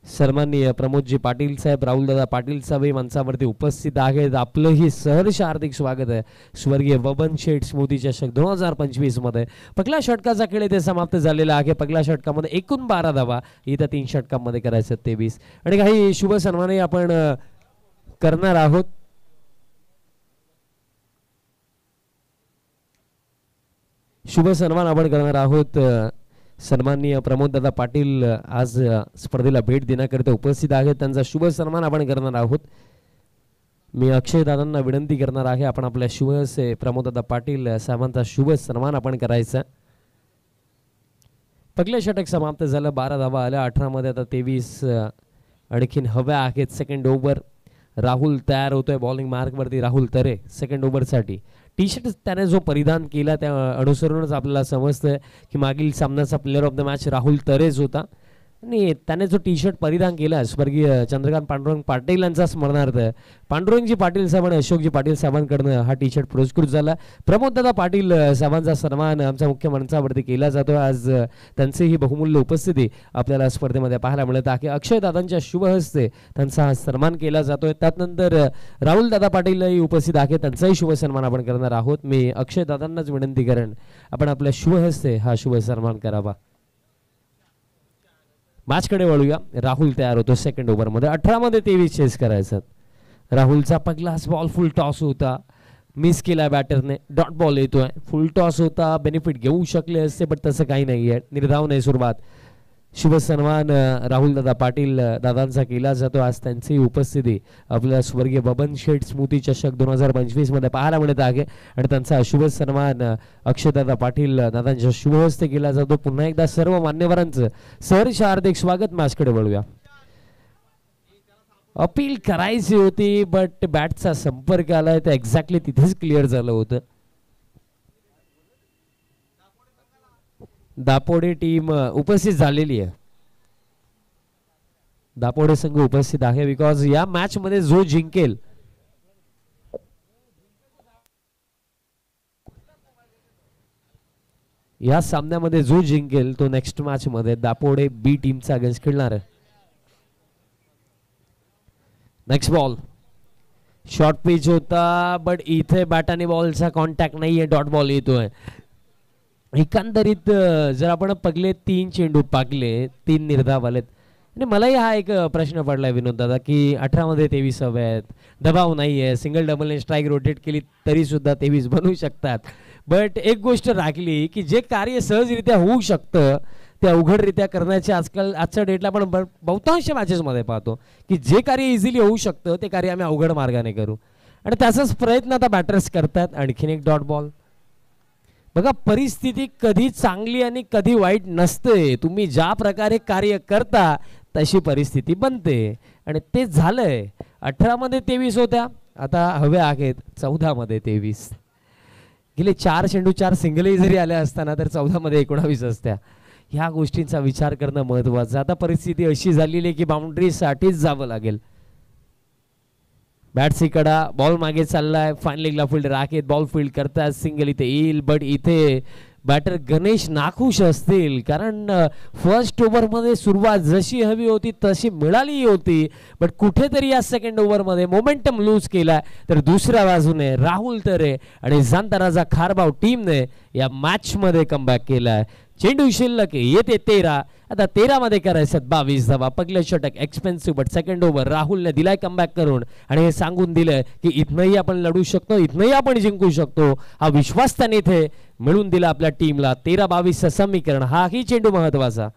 B: सन्माननीय प्रमोदजी पाटील साहेब, राहुलदादा पाटील साहेब मंचावरती उपस्थित आहेत. आपलंही सहर्ष हार्दिक स्वागत आहे स्वर्गीय बबन शेठ स्मृती चषक 2025 मध्ये. पहिल्या षटकाचा खेळ इथे समाप्त झालेला आहे. पहिल्या षटकामध्ये एकूण 12 धावा, येत्या 3 षटकामध्ये करायचं 23 आणि काही शुभ सन्मानही आपण करणार आहोत. शुभ सन्मान आपण करणार आहोत सन्माननीय प्रमोददादा पाटील आज स्पर्धेला भेट देण्याकरिता उपस्थित आहेत. त्यांचा शुभ सन्मान आपण करणार आहोत. मी अक्षय दादांना विनंती करणार आहे आपण आपल्या शुभ हस्ते प्रमोददादा पाटील साहेबांचा शुभ सन्मान आपण करायचा. पहिलं षटक समाप्त झालं. 12 धावा आल्या. 18 मध्ये आता 23 आणखीन हव्या आहेत. सेकंड ओव्हर राहुल तयार होतोय बॉलिंग मार्कवरती. राहुल तरे सेकंड ओव्हरसाठी. टी शर्ट त्याने जो परिधान केला त्या अनुसरूनच आपल्याला समजतं की मागील सामन्याचा player of the match Rahul तरेच होता. आणि त्याने जो टी शर्ट परिधान केला स्वर्गीय चंद्रकांत पांडुरंग पाटील यांचा स्मरणार्थ पांडुरंगजी पाटील साहेब आणि अशोकजी पाटील साहेबांकडनं हा टी शर्ट पुरस्कृत झाला. प्रमोददादा पाटील साहेबांचा सन्मान आमच्या मुख्य मंचावरती केला जातो. आज त्यांचीही बहुमूल्य उपस्थिती आपल्याला स्पर्धेमध्ये पाहायला मिळत आहे. अक्षय दादांच्या शुभ हस्ते त्यांचा हा सन्मान केला जातोय. त्यानंतर राहुल दादा पाटीलही उपस्थित आहे. त्यांचाही शुभ सन्मान आपण करणार आहोत. मी अक्षय दादांनाच विनंती करेन आपण आपल्या शुभ हस्ते हा शुभ सन्मान करावा. मॅचकडे वळूया. राहुल तयार होतो सेकंड ओव्हरमध्ये. 18 मध्ये 23 चेस करायचं. राहुलचा पहिलाच बॉल फुल टॉस होता. मिस केला बॅटरने. डॉट बॉल येतोय. फुल टॉस होता. बेनिफिट घेऊ शकले असते पण तसं काही नाही आहे. निर्धावने सुरुवात. शुभ सन्मान राहुल दादा पाटील दादांचा केला जातो. आज त्यांची उपस्थिती आपल्या स्वर्गीय बबन शेठ स्मृती चषक 2025 मध्ये पाहायला मिळत आहे. आणि त्यांचा शुभ सन्मान अक्षयदादा पाटील दादांच्या शुभ हस्ते केला जातो. पुन्हा एकदा सर्व मान्यवरांचं सहर्ष हार्दिक स्वागत. मॅचकडे वळूया. अपील करायची होती बट बॅटचा संपर्क आलाय तर एक्झॅक्टली तिथेच क्लिअर झालं होतं. दापोडे टीम उपस्थित झालेली आहे. दापोडे संघ उपस्थित आहे बिकॉज या मॅच मध्ये जो जिंकेल या सामन्यामध्ये जो जिंकेल तो नेक्स्ट मॅच मध्ये दापोडे बी टीमचा अगेन्स्ट खेळणार आहे. नेक्स्ट बॉल शॉर्ट पिच होता बट इथे बॅट आणि बॉलचा कॉन्टॅक्ट नाहीये. डॉट बॉल येतोय. एकंदरीत जर आपण पगले 3 चेंडू पाकले 3 निर्धाव आलेत. आणि मलाही हा एक प्रश्न पडलाय विनोद दादा की 18 मध्ये 23 हवे आहेत. दबाव नाहीये. सिंगल डबलने स्ट्राईक रोटेट केली तरी सुद्धा 23 बनवू शकतात. बट एक गोष्ट राखली की जे कार्य सहजरित्या होऊ शकतं ते अवघडरित्या करण्याचे आजच्या डेटला आपण बहुतांश मॅचेसमध्ये पाहतो की जे कार्य इझिली होऊ शकतं ते कार्य आम्ही अवघड मार्गाने करू. आणि त्याचाच प्रयत्न आता बॅटर्स करतात. आणखीन एक डॉट बॉल. बघा परिस्थिती कधी चांगली आणि कधी वाईट नसते. तुम्ही ज्या प्रकारे कार्य करता तशी परिस्थिती बनते आणि ते झालंय. 18 मध्ये 23 होत्या. आता हव्या आहेत 14 मध्ये 23. गेले 4 चेंडू 4 सिंगलही जरी आल्या असताना तर 14 मध्ये 19 असत्या. ह्या गोष्टींचा विचार करणं महत्वाचं. आता परिस्थिती अशी झालेली आहे की बाउंड्री साठीच जावं लागेल. बॅट्सी कडा बॉल मागे चाललाय. फाईन लेगला फिल्डर आहेत. बॉल फील्ड करतात. सिंगल इथे येईल बट इथे बॅटर गणेश नाखुश असतील कारण फर्स्ट ओव्हरमध्ये सुरुवात जशी हवी होती तशी मिळाली होती बट कुठेतरी या सेकंड ओव्हरमध्ये मोमेंटम लूज केला. तर दुसऱ्या बाजूने राहुल तरे आणि जांताराजा खारबाव टीमने या मॅचमध्ये कमबॅक केलाय. चेंडू शिल्लक येते 13. आता 13 मध्ये करायचं 22 धावा. पहिलं षटक एक्सपेन्सिव्ह बट सेकंड ओव्हर राहुलने दिलाय कमबॅक करून आणि हे सांगून दिलं की इथनंही आपण लढू शकतो. इथनंही आपण जिंकू शकतो. हा विश्वास त्याने इथे मिळून दिला आपल्या टीमला. 13-22 समीकरण. हाही चेंडू महत्वाचा.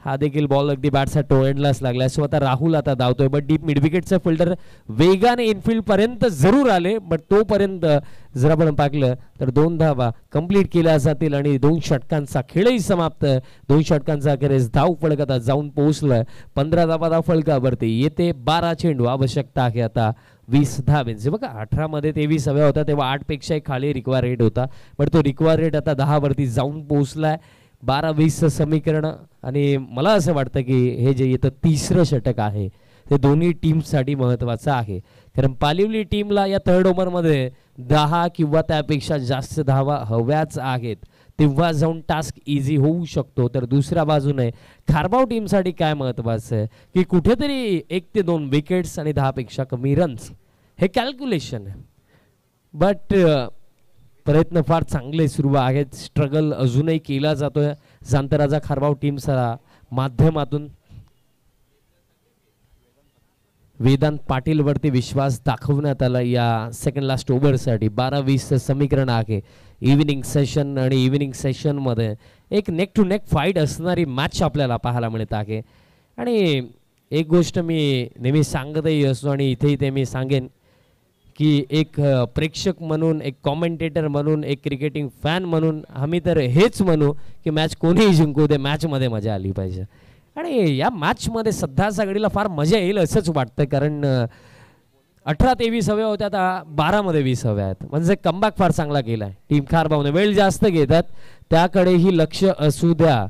B: हा देखील बॉल अगदी बॅटचा टोएंडलाच लागला. स्वतः राहुल आता धावतोय बट डीप मिड विकेटचा फिल्डर वेगाने इनफिल्ड पर्यंत जरूर आले बट तोपर्यंत जर आपण पाहिलं तर 2 धावा कंप्लीट केल्या जातील आणि 2 षटकांचा खेळही समाप्त. 2 षटकांचा अखेरीस धाव फलक आता जाऊन पोहोचलाय. 15 धावा धाव फलकावरती. येते 12 चेंडू. आवश्यकता आहे आता 20 धावांची. बघा 18 मध्ये 23 हव्या होता तेव्हा 8 पेक्षा खाली रिक्वायर रेट होता बट तो रिक्वायर रेट आता 10 वरती जाऊन पोहोचलाय. 12-20 समीकरण. आणि मला असं वाटतं की हे जे येतं तिसरं षटक आहे ते दोन्ही टीमसाठी महत्वाचं आहे कारण पालिवली टीमला या थर्ड ओव्हरमध्ये 10 किंवा त्यापेक्षा जास्त धावा हव्याच आहेत तेव्हा जाऊन टास्क इझी होऊ शकतो. तर दुसऱ्या बाजूने खारबाव टीमसाठी काय महत्वाचं आहे की कुठेतरी 1 ते 2 विकेट्स आणि 10 पेक्षा कमी रन्स हे कॅल्क्युलेशन आहे. बट प्रयत्न फार चांगले सुरू आहेत. स्ट्रगल अजूनही केला जातोय जांतराजा खारबाव टीमच्या माध्यमातून. वेदांत पाटील वरती विश्वास दाखवण्यात आला या सेकंड लास्ट ओव्हरसाठी. 12-20 समीकरण आहे. इव्हिनिंग सेशन आणि इव्हिनिंग सेशनमध्ये एक नेक टू नेक फाईट असणारी मॅच आपल्याला पाहायला मिळत आहे. आणि एक गोष्ट मी नेहमी सांगतही असतो आणि इथेही ते मी सांगेन की एक प्रेक्षक म्हणून, एक कॉमेंटेटर म्हणून, एक क्रिकेटिंग फॅन म्हणून आम्ही तर हेच म्हणू की मॅच कोणीही जिंकू दे, मॅचमध्ये मजा आली पाहिजे. आणि या मॅचमध्ये सध्या सगळीला फार मजा येईल असंच वाटतं, कारण 18-23 हव्या होत्या, आता 12मध्ये 20 हव्या आहेत. म्हणजे कमबॅक फार चांगला केला आहे टीम खारबावने. वेळ जास्त घेतात त्याकडेही लक्ष असू द्या.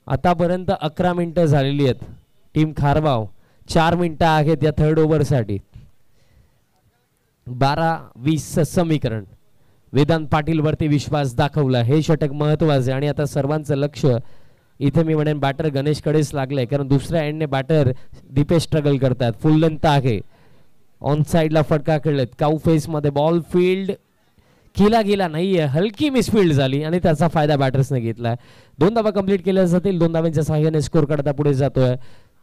B: आतापर्यंत 11 मिनिटं झालेली आहेत. टीम खारबाव 4 मिनिटं आहेत या थर्ड ओव्हरसाठी. 12-20 समीकरण. वेदांत पाटील वरती विश्वास दाखवला, हे षटक महत्वाचे. आणि आता सर्वांचं लक्ष इथे मी म्हणेन बॅटर गणेशकडेच लागलंय, कारण दुसऱ्या एंडने बॅटर दीपेश स्ट्रगल करतात. फुल लेंथ आहे, ऑन साइडला फटका खेळलेत. काऊ फेस मध्ये बॉल फील्ड केला गेला नाहीये, हलकी मिसफिल्ड झाली आणि त्याचा फायदा बॅटर्सने घेतलाय. 2 धावा कंप्लीट केल्या जातील. 2 धाव्यांच्या सहाय्याने स्कोर करता पुढे जातोय.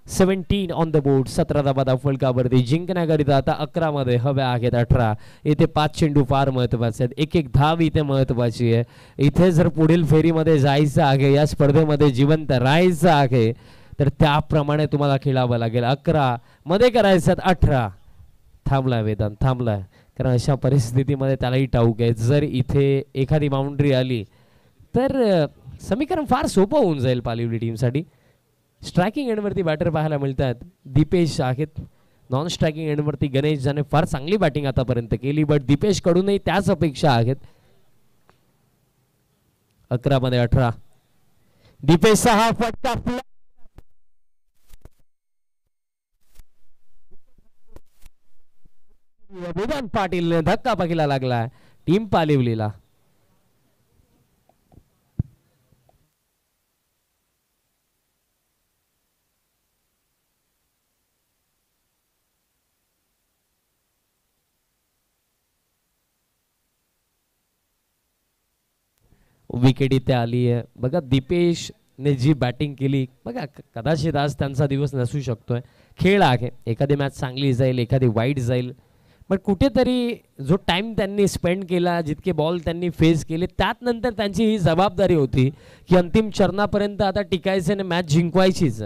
B: 17 ऑन द बोर्ड. 17 धावा फलकावरती जिंकण्याकरिता आता 11 मध्ये हव्या आहेत 18. इथे 5 चेंडू फार महत्वाचे आहेत. एक धाव इथे महत्वाची आहे. इथे जर पुढील फेरीमध्ये जायचं आहे, या स्पर्धेमध्ये जिवंत राहायचं आहे, तर त्याप्रमाणे तुम्हाला खेळावं लागेल. 11 मध्ये करायचं 18. थांबलाय वेदांत, थांबलाय, कारण अशा परिस्थितीमध्ये त्यालाही ठाऊक आहे जर इथे एखादी बाउंड्री आली तर समीकरण फार सोपं होऊन जाईल पालिवली टीमसाठी. स्ट्रायकिंग एंडवरती बॅटर पाहायला मिळतात. दीपेश आहेत. नॉन स्ट्रायकिंग एंडवरती गणेश, ज्याने फार चांगली बॅटिंग आतापर्यंत केली, बट दीपेश कडूनही त्याच अपेक्षा आहेत. 11 मध्ये 18. दीपेशचा हा फटका वेदांत पाटील धक्का बघायला लागला टीम पालिवलीला. विकेट इथे आली आहे बघा. दीपेशने जी बॅटिंग केली बघा, कदाचित आज त्यांचा दिवस नसू शकतोय. खेळ आहे, एखादी मॅच चांगली जाईल, एखादी वाईट जाईल, बट कुठेतरी जो टाइम त्यांनी स्पेंड केला, जितके बॉल त्यांनी फेस केले, त्यात नंतर त्यांची ही जबाबदारी होती की अंतिम चरणापर्यंत आता टिकायचं आणि मॅच जिंकवायचीच.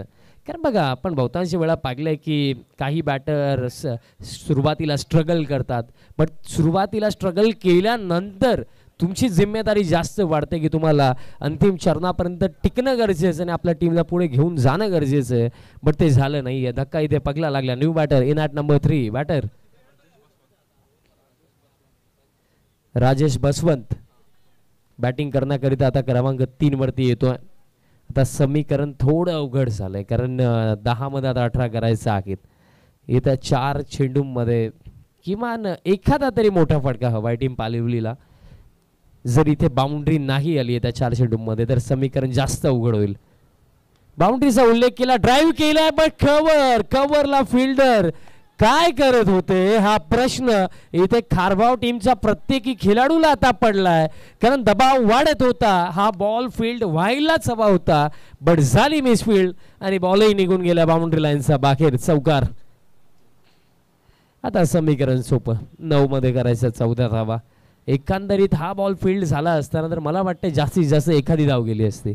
B: कारण बघा, आपण बहुतांश वेळा पाहिलंय की काही बॅटर सुरुवातीला स्ट्रगल करतात, बट सुरुवातीला स्ट्रगल केल्यानंतर तुमची जिम्मेदारी जास्त वाढते की तुम्हाला अंतिम चरणापर्यंत टिकणं गरजेचं आणि आपल्या टीमला पुढे घेऊन जाणं गरजेचं आहे. बट ते झालं नाहीये. धक्का इथे पगला लागला. New batter in at number 3. Batter Rajesh Baswant batting करण्याकरिता आता क्रमांक 3 वरती येतोय. आता समीकरण थोडं अवघड झालंय, कारण 10 मध्ये आता 18 करायचं आहे. इथं 4 चेंडूमध्ये किमान एखादा तरी मोठा फटका हवाय टीम पालिवलीला. जर इथे बाउंड्री नाही आली त्या 4 चेंडूमध्ये तर समीकरण जास्त अवघड होईल. बाउंड्रीचा उल्लेख केला, ड्राईव्ह केलाय, पण कव्हरला फिल्डर काय करत होते हा प्रश्न इथे खारबाव टीमच्या प्रत्येकी खेळाडूला आता पडलाय, कारण दबाव वाढत होता. हा बॉल फील्ड व्हायलाच हवा होता, बट झाली मिसफील्ड आणि बॉलही निघून गेला बाउंड्री लाईनचा बाहेर. चौकार. आता समीकरण सोपं. 9 मध्ये करायचं 14 धावा. एकंदरीत हा बॉल फील्ड झाला असताना तर मला वाटतं जास्तीत जास्त एखादी धाव गेली असती.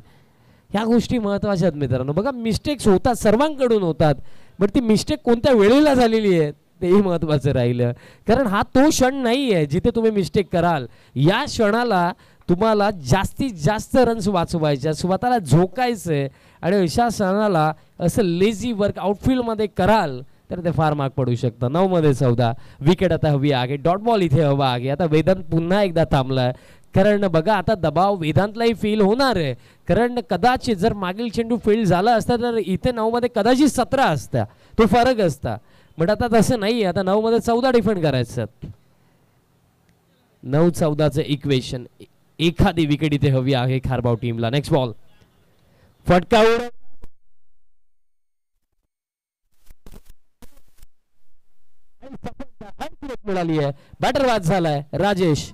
B: ह्या गोष्टी महत्त्वाच्या आहेत मित्रांनो. बघा, मिस्टेक्स होतात, सर्वांकडून होतात, बट ती मिस्टेक कोणत्या वेळेला झालेली आहे तेही महत्त्वाचं राहिलं. कारण हा तो क्षण नाही आहे जिथे तुम्ही मिस्टेक कराल. या क्षणाला तुम्हाला जास्तीत जास्त रन्स वाचवायच्या, स्वतःला झोकायचं आहे, आणि अशा क्षणाला असं लेझी वर्क आउटफील्डमध्ये कराल तर ते फार मार्क पडू शकतं. 9 मध्ये 14. विकेट आता हवी आहे. डॉट बॉल इथे हवा आहे. आता वेदांत पुन्हा एकदा थांबलाय, कारण बघा आता दबाव वेदांतलाही फील होणार आहे, कारण कदाचित जर मागील चेंडू फील्ड झाला असता तर इथे 9 मध्ये कदाचित 17 असता, तो फरक असता. बट आता तसं नाही. आता 9 मध्ये 14 डिफेंड करायचं. 9-14चं इक्वेशन. एखादी विकेट इथे हवी आहे खारबाव टीमला. Next ball. फटका मिळाली आहे. बॅटर बाद झालाय राजेश.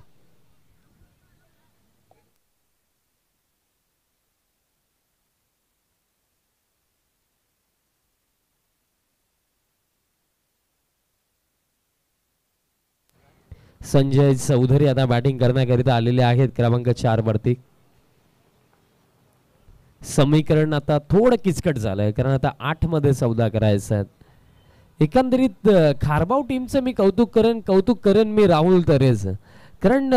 B: संजय चौधरी आता बॅटिंग करण्याकरिता आलेले आहेत क्रमांक 4 वरती. समीकरण आता थोडं किचकट झालंय कारण आता 8 मध्ये 14 करायचं आहे. एकंदरीत खारबाव टीमचं मी कौतुक करेन मी राहुल तरेच, कारण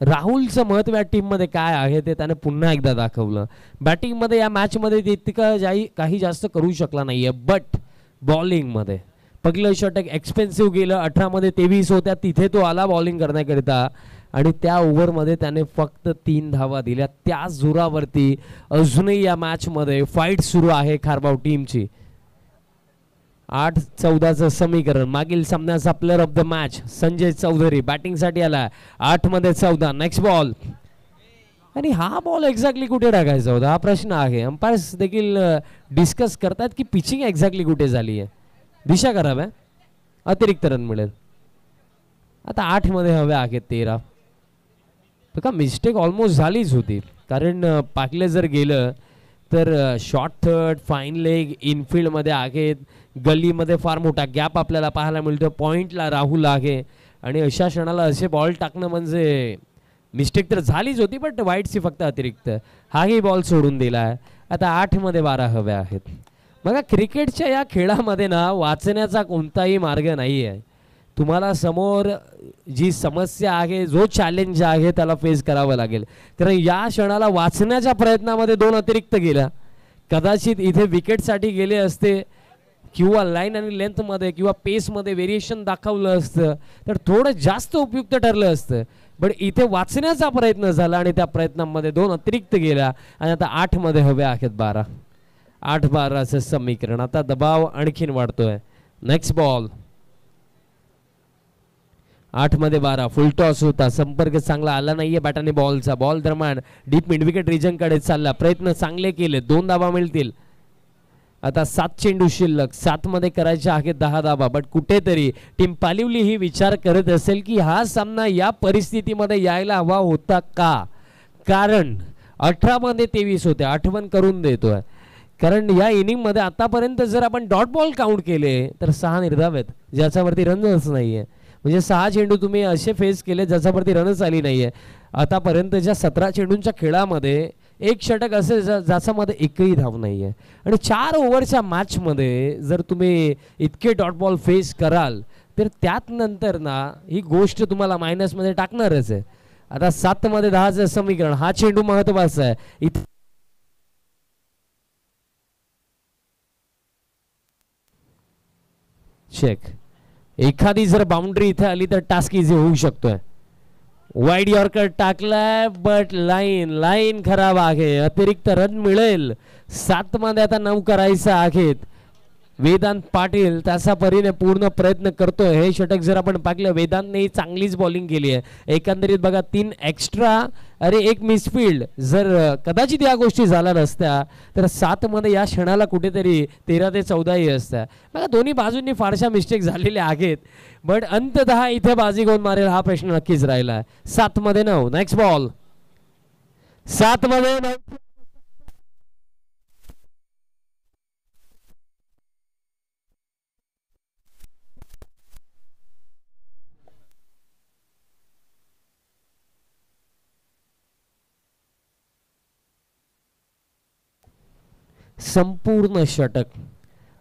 B: राहुलचं महत्व या टीममध्ये काय आहे ते त्याने पुन्हा एकदा दाखवलं. बॅटिंगमध्ये या मॅचमध्ये ते इतकं काही जास्त करू शकला नाहीये, बट बॉलिंगमध्ये पहिलं षटक एक्सपेन्सिव्ह गेलं. 18 मध्ये 23 होत्या, तिथे तो आला बॉलिंग करण्याकरिता आणि त्या ओव्हरमध्ये त्याने फक्त 3 धावा दिल्या. त्या जोरावरती अजूनही या मॅचमध्ये फाईट सुरू आहे खारबाव टीमची. 8-14चं समीकरण. मागील सामन्याचा player of the match Sanjay Chaudhari बॅटिंगसाठी आला. 8 मध्ये 14. नेक्स्ट बॉल आणि हा बॉल एक्झॅक्टली कुठे टाकायचा होता हा प्रश्न आहे. अंपायर्स देखील डिस्कस करतात की पिचिंग एक्झॅक्टली कुठे झाली आहे, दिशा खराब आहे, अतिरिक्त रन मिळेल. आता 8 मध्ये हवे आहेत 13. का मिस्टेक ऑलमोस्ट झालीच होती, कारण पाकले जर गेलं तर शॉर्ट थर्ड फाईन लेग इनफिल्डमध्ये आहेत. गलीमध्ये फार मोठा गॅप आपल्याला पाहायला मिळतो. पॉईंटला राहुल आहे आणि अशा क्षणाला असे बॉल टाकणं म्हणजे मिस्टेक तर झालीच होती, बट वाईटची फक्त अतिरिक्त. हाही बॉल सोडून दिला आहे. आता 8 मध्ये 12 हवे आहेत. बघा क्रिकेटच्या या खेळामध्ये ना वाचण्याचा कोणताही मार्ग नाही आहे. तुम्हाला समोर जी समस्या आहे, जो चॅलेंज आहे त्याला फेस करावं लागेल. कारण या क्षणाला वाचण्याच्या प्रयत्नामध्ये 2 अतिरिक्त गेल्या. कदाचित इथे विकेटसाठी गेले असते किंवा लाईन आणि लेंथमध्ये किंवा पेसमध्ये व्हेरिएशन दाखवलं असतं तर थोडं जास्त उपयुक्त ठरलं असतं. बट इथे वाचण्याचा प्रयत्न झाला आणि त्या प्रयत्नामध्ये 2 अतिरिक्त गेल्या आणि आता 8 मध्ये हवे आहेत 12. 8-12चं समीकरण. आता दबाव आणखीन वाढतोय. Next ball. 8 मध्ये 12. फुल टॉस होता, संपर्क चांगला आला नाहीये बॅटाने बॉलचा. बॉल दरम्यान डीप मिड विकेट रिजन कडे चालला. प्रयत्न चांगले केले, 2 धावा मिळतील. आता 7 चेंडू शिल्लक. 7 मध्ये करायचे आहेत 10 धावा. बट कुठेतरी टीम पालिवली ही विचार करत असेल की हा सामना या परिस्थितीमध्ये यायला हवा होता का, कारण 18 मध्ये 23 होते. आठवण करून देतोय, कारण या इनिंग मध्ये आतापर्यंत जर आपण डॉट बॉल काउंट केले तर 6 निर्धाव आहेत ज्याच्यावरती रनच नाहीये. म्हणजे 6 चेंडू तुम्ही असे फेस केले ज्याच्यावरती रनच आली नाहीये. आतापर्यंतच्या 17 चेंडूंच्या खेळामध्ये एक षटक असे ज्याच्यामध्ये एकही धाव नाहीये. आणि 4 ओव्हरच्या मॅचमध्ये जर तुम्ही इतके डॉट बॉल फेस कराल तर त्यात नंतर ना ही गोष्ट तुम्हाला मायनसमध्ये टाकणारच आहे. आता 7 मध्ये 10चं समीकरण. हा चेंडू महत्वाचा आहे. इथे चेक. एखादी जर बाउंड्री इथे आली तर टास्क इझी होऊ शकतोय. वाईड यॉर्कर टाकलाय, बट लाईन खराब आहे. अतिरिक्त रन मिळेल. 7 मध्ये आता 9 करायचं आहेत. वेदांत पाटील त्याचा परीने पूर्ण प्रयत्न करतोय. हे षटक जर आपण पाहिलं वेदांतने चांगलीच बॉलिंग केली आहे. एकंदरीत बघा 3 एक्स्ट्रा, अरे 1 मिसफिल्ड. जर कदाचित या गोष्टी झाल्या नसत्या तर 7 मध्ये या क्षणाला कुठेतरी 13 ते 14 असत्या. बघा दोन्ही बाजूंनी फारशा मिस्टेक झालेल्या आहेत, बट अंततः इथे बाजी कोण मारेल हा प्रश्न नक्कीच राहिला. 7 मध्ये 9. Next ball. 7 मध्ये 9. संपूर्ण षटक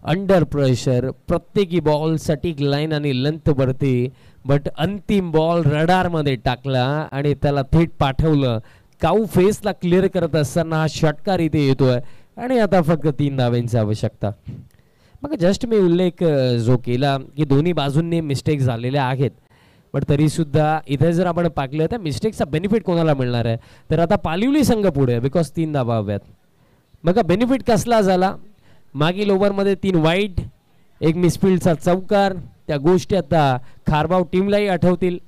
B: अंडर प्रेशर. प्रत्येकी बॉल सटीक लाईन आणि लेंथ वरती, बट अंतिम बॉल रडार मध्ये टाकला आणि त्याला थेट पाठवलं. काऊ फेसला क्लिअर करत असताना हा षटकार इथे येतोय आणि आता फक्त 3 धावांची आवश्यकता. मग जस्ट मी उल्लेख जो केला की दोन्ही बाजूंनी मिस्टेक झालेल्या आहेत, पण तरी सुद्धा इथे जर आपण पाहिलं तर मिस्टेकचा बेनिफिट कोणाला मिळणार आहे तर आता पालिवली संघ पुढे, बिकॉज 3 धावा हव्यात. बघा बेनिफिट कसला झाला. मागील ओव्हरमध्ये 3 वाईट, 1 मिसफिल्डचा चौकार. त्या गोष्टी आता खारबाव टीमलाही आठवतील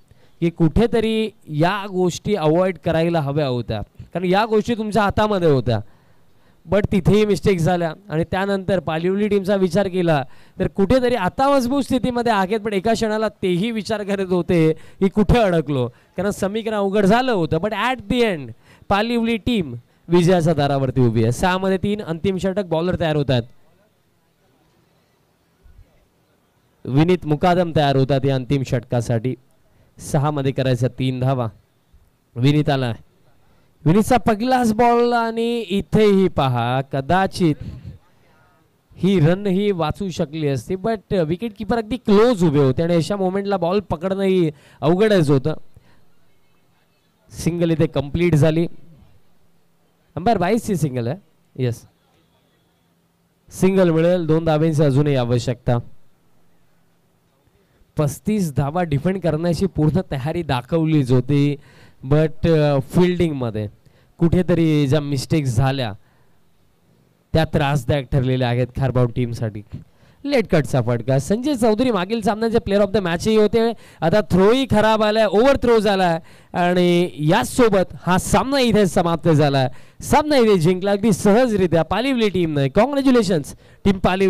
B: की कुठेतरी या गोष्टी अवॉइड करायला हव्या होत्या, कारण या गोष्टी तुमच्या हातामध्ये होत्या. बट तिथेही मिस्टेक झाल्या आणि त्यानंतर पालिवली टीमचा विचार केला तर कुठेतरी आता मजबूत स्थितीमध्ये आहेत, पण एका क्षणाला तेही विचार करत होते की कुठे अडकलो, कारण समीकरण अवघड झालं होतं. But at the end Palivali team विजयाच्या दारावरती उभी आहे. 6 मध्ये 3. अंतिम षटक. बॉलर तयार होतात. विनीत मुकादम तयार होतात या अंतिम षटकासाठी. 6 मध्ये करायचा 3 धावा. विनीताला, विनीतचा पहिलाच बॉल आणि इथेही पहा कदाचित ही रन ही वाचू शकली असती, बट विकेट किपर अगदी क्लोज उभे होते आणि अशा मोमेंटला बॉल पकडणं ही अवघडच होतं. सिंगल इथे कंप्लीट झाली. नंबर 22 ची सिंगल आहे. येस, सिंगल मिळेल. 2 धाब्यांची अजूनही आवश्यकता. 35 धावा डिफेंड करण्याची पूर्ण तयारी दाखवलीच होती, बट फिल्डिंग मध्ये कुठेतरी ज्या मिस्टेक्स झाल्या त्या त्रासदायक ठरलेल्या आहेत खारबाव टीमसाठी. लेट कटचा फटका. संजय चौधरी मागील सामन्याचे प्लेअर ऑफ द मॅचही होते. आता थ्रोही खराब आलाय, ओव्हर थ्रो झालाय आणि याच सोबत हा सामना इथे समाप्त झालाय. सामना इथे जिंकला अगदी सहजरित्या पालिवली टीमने. Congratulations team पालिवली.